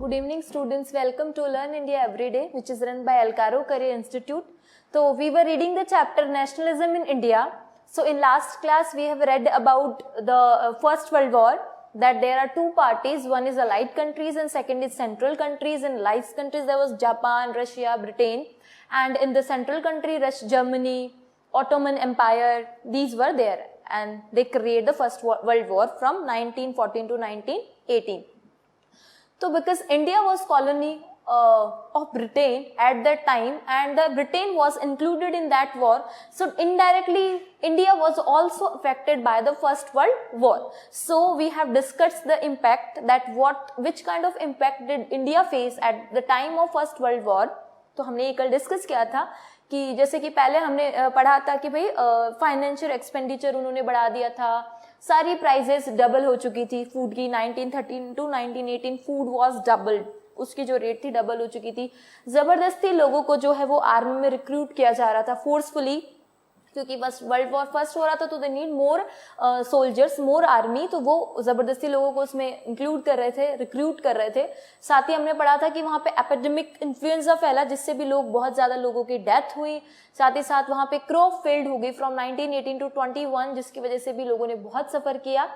Good evening students, welcome to Learn India Everyday, which is run by Alcaro Career Institute. So we were reading the chapter Nationalism in India. So in last class we have read about the First World War, that there are two parties, one is Allied countries and second is Central countries. In Allied countries there was Japan, Russia, Britain, and in the Central country Germany, Ottoman Empire, these were there, and they created the First World War from 1914 to 1918. So because India was colony of Britain at that time, and the Britain was included in that war, so indirectly India was also affected by the First World War. So we have discussed the impact, that which kind of impact did India face at the time of First World War. तो हमने ये कल discuss किया था कि जैसे कि पहले हमने पढ़ा था कि भाई फाइनेंशियल एक्सपेंडिचर उन्होंने बढ़ा दिया था, सारी प्राइजेस डबल हो चुकी थी फूड की, 1913 टू 1918 फूड वाज डबल्ड, उसकी जो रेट थी डबल हो चुकी थी। जबरदस्ती लोगों को जो है वो आर्मी में रिक्रूट किया जा रहा था फोर्सफुली, क्योंकि बस वर्ल्ड वॉर फर्स्ट हो रहा था तो they need more soldiers, more army, तो वो जबरदस्ती लोगों को उसमें इंक्लूड कर रहे थे, रिक्रूट कर रहे थे। साथ ही हमने पढ़ा था कि वहाँ पे एपिडेमिक इन्फ्लुएंजा फैला, जिससे भी बहुत ज़्यादा लोगों की डेथ हुई। साथ ही साथ वहाँ पे क्रॉप फेल्ड हो गई फ्रॉम 1918 टू 21, जिसकी वजह से भी लोगों ने बहुत सफ़र किया।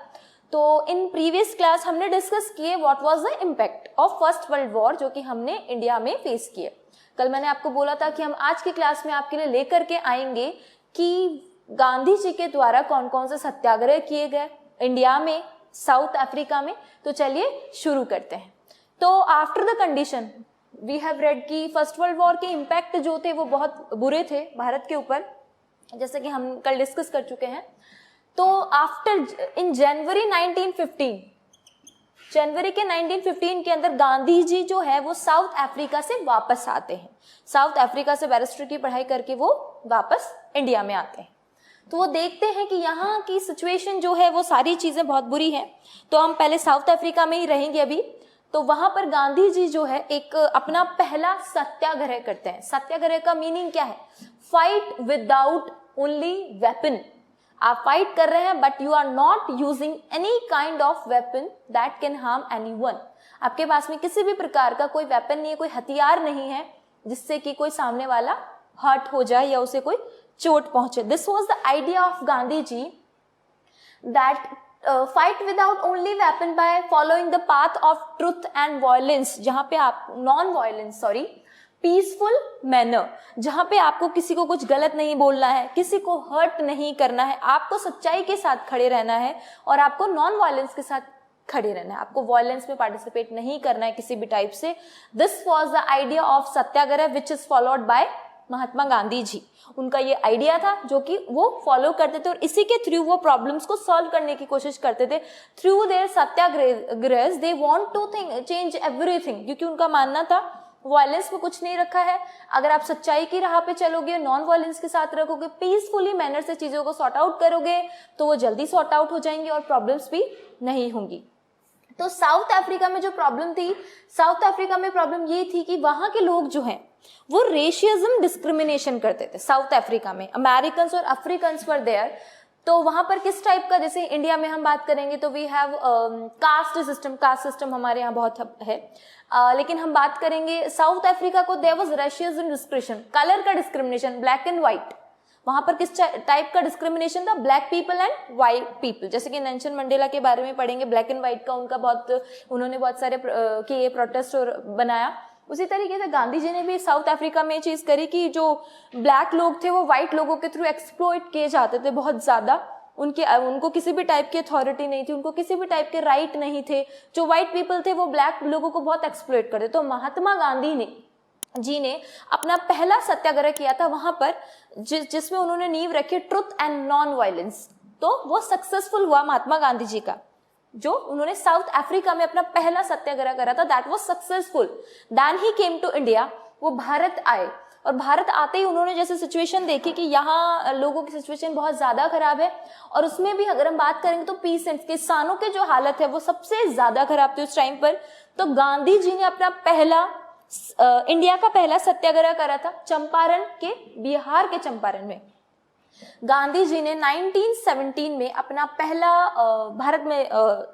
तो इन प्रीवियस क्लास हमने डिस्कस किए what was the impact of first world war, जो कि हमने इंडिया में फेस किए। कल मैंने आपको बोला था कि हम आज की क्लास में आपके लिए लेकर के आएंगे कि गांधी जी के द्वारा कौन कौन से सत्याग्रह किए गए इंडिया में, साउथ अफ्रीका में। तो चलिए शुरू करते हैं। तो after the condition we have read कि फर्स्ट वर्ल्ड वॉर के इम्पैक्ट जो थे वो बहुत बुरे थे भारत के ऊपर, जैसे कि हम कल डिस्कस कर चुके हैं। तो आफ्टर इन जनवरी 1915, जनवरी के 1915 के अंदर गांधी जी जो है वो साउथ अफ्रीका से वापस आते हैं। साउथ अफ्रीका से बैरिस्टर की पढ़ाई करके वो वापस इंडिया में आते हैं। तो वो देखते हैं कि यहाँ की सिचुएशन जो है वो सारी चीज़ें बहुत बुरी हैं। तो हम पहले साउथ अफ्रीका में ही रहेंगे अभी। तो वहाँ पर गांधी जी जो है एक अपना पहला सत्याग्रह करते हैं। सत्याग्रह का मीनिंग क्या है? Fight without only weapon. आप फाइट कर रहे हैं but you are not using any kind of weapon that can harm anyone. आपके पास में किसी भी प्रकार का कोई वेपन नहीं है, कोई हथियार नहीं है जिससे कि कोई सामने वाला हर्ट हो जाए या उसे कोई चोट पहुंचे। This was the idea of Gandhi ji, that fight without only weapon by following the path of truth and violence, जहां पे आप नॉन वायलेंस पीसफुल मैनर, जहां पे आपको किसी को कुछ गलत नहीं बोलना है, किसी को हर्ट नहीं करना है, आपको सच्चाई के साथ खड़े रहना है और आपको नॉन वायलेंस के साथ खड़े रहना है, आपको वायलेंस में पार्टिसिपेट नहीं करना है किसी भी टाइप से। This was the idea of satyagraha which is followed by Mahatma Gandhi ji. उनका ये आइडिया था जो कि वो फॉलो करते थे और इसी के थ्रू वो प्रॉब्लम्स को सॉल्व करने की कोशिश करते थे। Through their satyagraha they want to change everything, क्योंकि उनका मानना था वायलेंस में कुछ नहीं रखा है। अगर आप सच्चाई की राह पे चलोगे, नॉन वायलेंस के साथ रखोगे, पीसफुली मैनर से चीजों को सॉर्ट आउट करोगे तो वो जल्दी सॉर्ट आउट हो जाएंगे और प्रॉब्लम्स भी नहीं होंगी। तो साउथ अफ्रीका में जो प्रॉब्लम थी, साउथ अफ्रीका में प्रॉब्लम ये थी कि वहां के लोग जो हैं वो रेशियज्म डिस्क्रिमिनेशन करते थे। साउथ अफ्रीका में अमेरिकन्स और अफ्रीकन्स वर देयर। तो वहां पर किस टाइप का, जैसे इंडिया में हम बात करेंगे तो we have caste system, caste system हमारे यहाँ बहुत है, लेकिन हम बात करेंगे साउथ अफ्रीका को, there was racism discrimination, colour का डिस्क्रिमिनेशन, ब्लैक एंड व्हाइट। वहां पर किस टाइप का डिस्क्रिमिनेशन था? Black people and white people. जैसे कि नेल्सन मंडेला के बारे में पढ़ेंगे, ब्लैक एंड व्हाइट का उनका उन्होंने बहुत सारे किए प्रोटेस्ट और बनाया। उसी तरीके से गांधी जी ने भी साउथ अफ्रीका में चीज करी कि जो ब्लैक लोग थे वो व्हाइट लोगों के थ्रू एक्सप्लॉइट किए जाते थे बहुत ज्यादा। उनको किसी भी टाइप की अथॉरिटी नहीं थी, उनको किसी भी टाइप के राइट नहीं थे। जो व्हाइट पीपल थे वो ब्लैक लोगों को बहुत एक्सप्लॉइट करते। तो महात्मा गांधी जी ने अपना पहला सत्याग्रह किया था वहां पर, जिसमें उन्होंने नींव रखी ट्रुथ एंड नॉन वायलेंस। तो वो सक्सेसफुल हुआ महात्मा गांधी जी का, जो उन्होंने साउथ अफ्रीका में अपना पहला सत्याग्रह करा था, that was successful. Then he came to India, वो भारत आए और भारत आते ही उन्होंने जैसे सिचुएशन देखी कि यहाँ लोगों की सिचुएशन बहुत ज्यादा खराब है, और उसमें भी अगर हम बात करेंगे तो पीसेंट्स, किसानों के जो हालत है वो सबसे ज्यादा खराब थी उस टाइम पर। तो गांधी जी ने अपना इंडिया का पहला सत्याग्रह करा था चंपारण के, बिहार के चंपारण में। गांधी जी ने 1917 में अपना पहला भारत में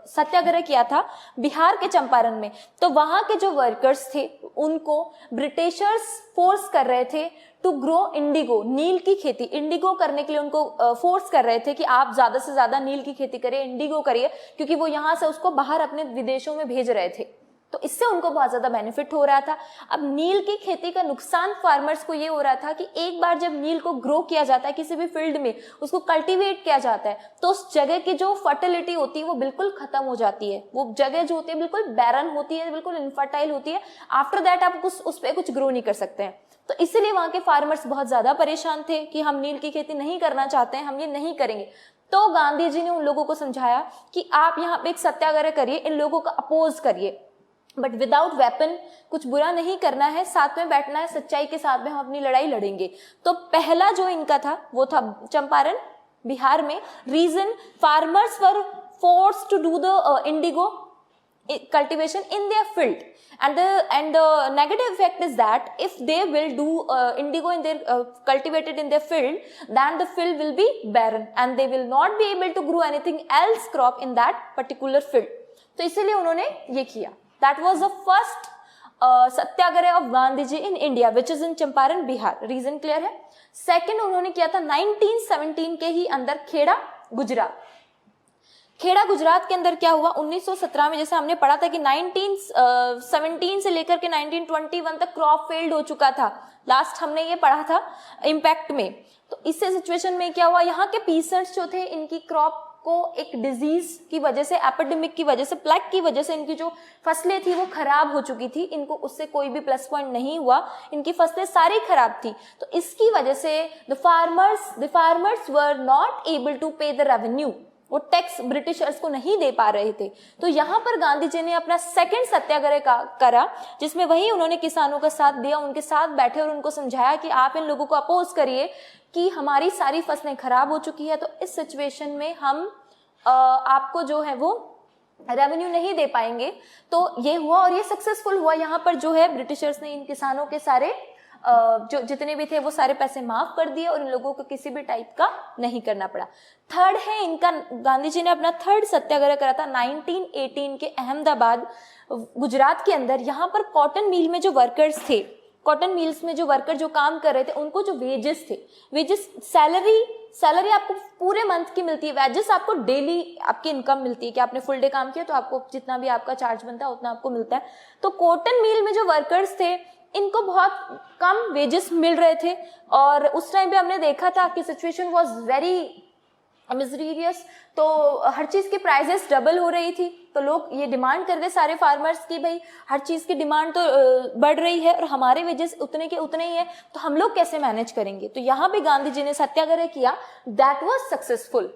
सत्याग्रह किया था बिहार के चंपारण में। तो वहां के जो वर्कर्स थे उनको ब्रिटिशर्स फोर्स कर रहे थे टू ग्रो इंडिगो, नील की खेती, इंडिगो करने के लिए उनको फोर्स कर रहे थे कि आप ज्यादा से ज्यादा नील की खेती करिए, इंडिगो करिए, क्योंकि वो यहाँ से उसको बाहर अपने विदेशों में भेज रहे थे। तो इससे उनको बहुत ज्यादा बेनिफिट हो रहा था। अब नील की खेती का नुकसान फार्मर्स को ये हो रहा था कि एक बार जब नील को ग्रो किया जाता है किसी भी फील्ड में, उसको कल्टीवेट किया जाता है, तो उस जगह की जो फर्टिलिटी होती है वो बिल्कुल खत्म हो जाती है। वो जगह जो होती है बिल्कुल बैरन होती है, बिल्कुल इनफर्टाइल होती है। आफ्टर दैट आप उस पर कुछ ग्रो नहीं कर सकते हैं। तो इसीलिए वहां के फार्मर्स बहुत ज्यादा परेशान थे कि हम नील की खेती नहीं करना चाहते हैं, हम ये नहीं करेंगे। तो गांधी जी ने उन लोगों को समझाया कि आप यहाँ पे एक सत्याग्रह करिए, इन लोगों का अपोज करिए, बट विदाउट वेपन, कुछ बुरा नहीं करना है, साथ में बैठना है, सच्चाई के साथ में हम अपनी लड़ाई लड़ेंगे। तो पहला जो इनका था वो था चंपारण बिहार में। Reason, farmers were forced to do the indigo cultivation in their field, and the negative effect is that if they will do indigo in their cultivated in their field, then the field will be barren and they will not be able to grow anything else crop in that particular field. तो इसीलिए उन्होंने ये किया। That was the first satyagraha of Gandhi ji in India which is in Champaran Bihar. Reason clear है। Second उन्होंने किया था 1917 के ही अंदर खेड़ा गुजरात। खेड़ा गुजरात के अंदर क्या हुआ, 1917 में जैसे हमने पढ़ा था कि 1917 से लेकर के 1921 तक क्रॉप फेल्ड हो चुका था, लास्ट हमने ये पढ़ा था इम्पैक्ट में। तो इससे सिचुएशन में क्या हुआ, यहाँ के पीसेंट्स जो थे इनकी क्रॉप को एक डिजीज की वजह से, एपिडेमिक की वजह से, प्लेग की वजह से इनकी जो फसलें थी वो खराब हो चुकी थी। इनको उससे कोई भी प्लस पॉइंट नहीं हुआ, इनकी फसलें सारी खराब थी। तो इसकी वजह से the farmers were not able to pay the revenue, वो टैक्स ब्रिटिशर्स को नहीं दे पा रहे थे। तो यहाँ पर गांधी जी ने अपना सेकंड सत्याग्रह करा, जिसमें वही उन्होंने किसानों का साथ दिया, उनके साथ बैठे और उनको समझाया कि आप इन लोगों को अपोज करिए कि हमारी सारी फसलें खराब हो चुकी है, तो इस सिचुएशन में हम आपको जो है वो रेवेन्यू नहीं दे पाएंगे। तो ये हुआ और ये सक्सेसफुल हुआ। यहाँ पर जो है ब्रिटिशर्स ने इन किसानों के सारे जो जितने भी थे वो सारे पैसे माफ कर दिए और इन लोगों को किसी भी टाइप का नहीं करना पड़ा। थर्ड है इनका, गांधी जी ने अपना थर्ड सत्याग्रह करा था 1918 के अहमदाबाद गुजरात के अंदर। यहाँ पर कॉटन मिल में जो वर्कर्स थे, कॉटन मिल्स में जो वर्कर जो काम कर रहे थे, उनको जो वेजेस थे, वेजेस सैलरी आपको पूरे मंथ की मिलती है, वेजेस आपको डेली आपकी इनकम मिलती है कि आपने फुल डे काम किया तो आपको जितना भी आपका चार्ज बनता है उतना आपको मिलता है। तो कॉटन मिल में जो वर्कर्स थे इनको बहुत कम वेजेस मिल रहे थे और उस टाइम पे हमने देखा था कि सिचुएशन वाज वेरी मिजरीरियस। तो हर चीज़ की प्राइसेस डबल हो रही थी। तो लोग ये डिमांड कर रहे सारे फार्मर्स की भाई हर चीज़ की डिमांड तो बढ़ रही है और हमारे वेजेस उतने के उतने ही है, तो हम लोग कैसे मैनेज करेंगे। तो यहाँ भी गांधी जी ने सत्याग्रह किया, दैट वाज सक्सेसफुल।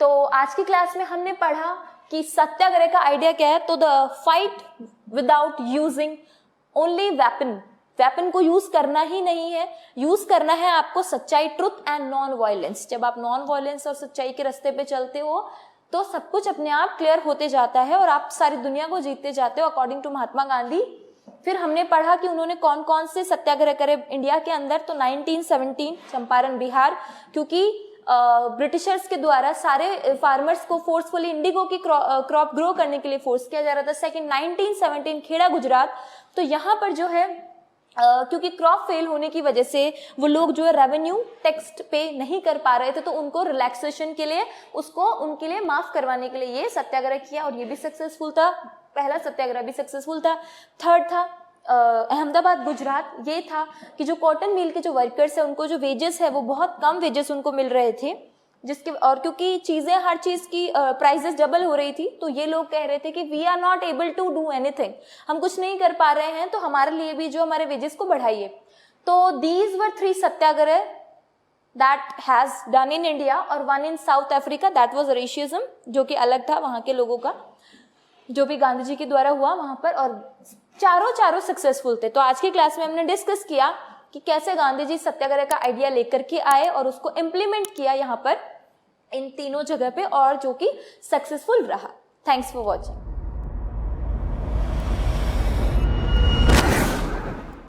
तो आज की क्लास में हमने पढ़ा कि सत्याग्रह का आइडिया क्या है। तो the fight without using only weapon को यूज करना ही नहीं है, यूज करना है आपको सच्चाई, ट्रुथ एंड नॉन वायलेंस। जब आप नॉन वायलेंस और सच्चाई के रास्ते पे चलते हो तो सब कुछ अपने आप क्लियर होते जाता है और आप सारी दुनिया को जीतते जाते हो अकॉर्डिंग टू महात्मा गांधी। फिर हमने पढ़ा कि उन्होंने कौन कौन से सत्याग्रह करे इंडिया के अंदर। तो 1917 चंपारण बिहार, क्योंकि ब्रिटिशर्स के द्वारा सारे फार्मर्स को फोर्सफुली इंडिगो की क्रॉप ग्रो करने के लिए फोर्स किया जा रहा था। सेकंड 1917 खेड़ा गुजरात। तो यहाँ पर जो है क्योंकि क्रॉप फेल होने की वजह से वो लोग जो है रेवेन्यू टैक्स पे नहीं कर पा रहे थे, तो उनको रिलैक्सेशन के लिए, उसको उनके लिए माफ करवाने के लिए ये सत्याग्रह किया और ये भी सक्सेसफुल था। पहला सत्याग्रह भी सक्सेसफुल था। थर्ड था अहमदाबाद गुजरात। ये था कि जो कॉटन मिल के जो वर्कर्स है उनको जो वेजेस है वो बहुत कम वेजेस उनको मिल रहे थे, जिसके और क्योंकि चीजें हर चीज की प्राइसेस डबल हो रही थी, तो ये लोग कह रहे थे कि we are not able to do anything, हम कुछ नहीं कर पा रहे हैं, तो हमारे लिए भी जो हमारे वेजेस को बढ़ाइए। तो these were 3 Satyagraha that has done in India और 1 इन साउथ अफ्रीका, दैट वाज रेशिज्म, जो कि अलग था वहां के लोगों का, जो भी गांधी जी के द्वारा हुआ वहां पर, और चारों सक्सेसफुल थे। तो आज की क्लास में हमने डिस्कस किया कि कैसे गांधी जी सत्याग्रह का आइडिया लेकर के आए और उसको इम्प्लीमेंट किया यहाँ पर इन तीनों जगह पे, और जो कि सक्सेसफुल रहा। Thanks for watching.